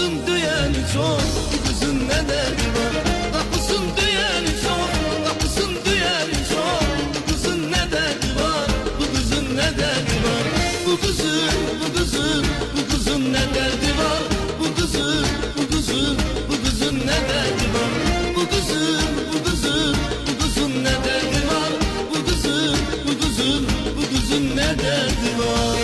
Kapısın duyeni çok, bu kızın ne derdi var? Kapısın duyeni çok, kapısın duyeni çok, bu kızın ne derdi var? Bu kızın ne derdi var? Bu kızın, bu kızın, bu kızın ne derdi var? Bu kızın, bu kızın, bu kızın ne derdi var? Bu kızın, bu kızın, bu kızın ne derdi var? Bu kızın, bu kızın, bu kızın ne derdi var?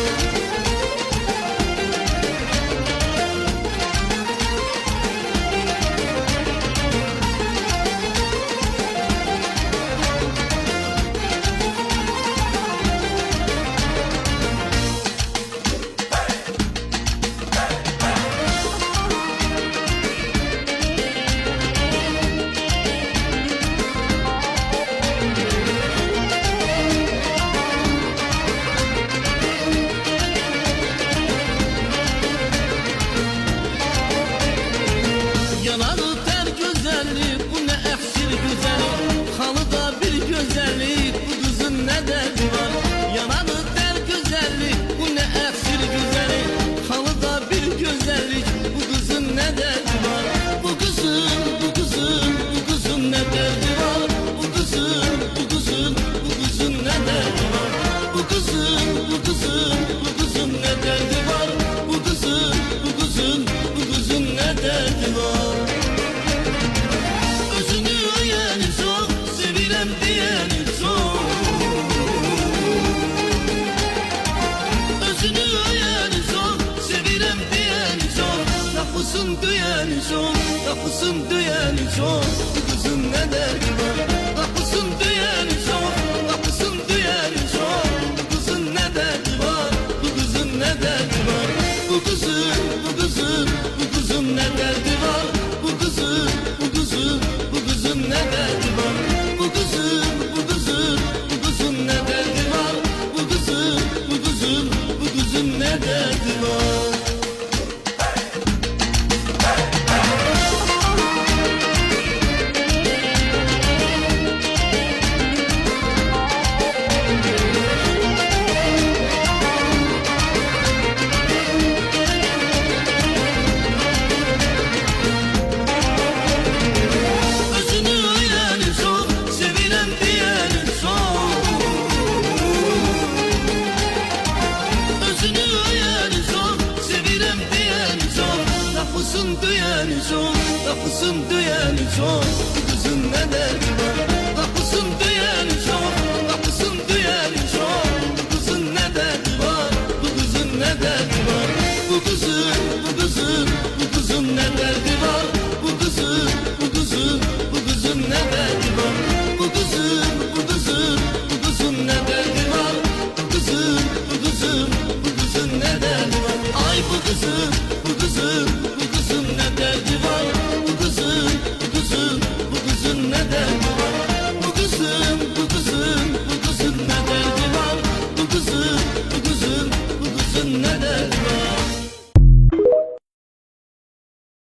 Yanarı ter güzellik, bu ne efsir güzellik. Halıda bir güzellik, bu kızın ne derdi var? Yanarı ter güzellik, bu ne efsir güzellik. Halıda bir güzellik, bu kızın ne derdi var? Bu kızın, bu kızın, bu kızın ne derdi var? Bu kızın, bu kızın, bu kızın ne derdi var? Bu kızın, bu kızın, bu kızın ne derdi var? Bu kızın, bu kızın, bu kızın ne derdi var? Özünü öyeni çok, sevirem diyeni çok. Özünü öyeni çok, sevirem diyeni çok. Kapısın duyeni çok, kapısın duyeni çok, bu kızın ne derdi var? Kapısın duyeni çok, kapısın duyeni çok, bu kızın ne derdi var? Bu kızın ne derdi var? Bu kızın, bu kızın, bu kızın ne derdi var? Bu kızın, bu kızın, bu kızın ne derdi var? Bu kızın, bu kızın, bu kızın ne derdi var? Bu kızın, bu kızın, bu kızın ne derdi var? Özünü öyleni çok, sevirem diyeni çok. Özünü öyleni çok, sevirem diyeni çok. Kapısın duyeni çok, kapısın duyeni çok, bu kızın ne derdi var? Kapısın duyeni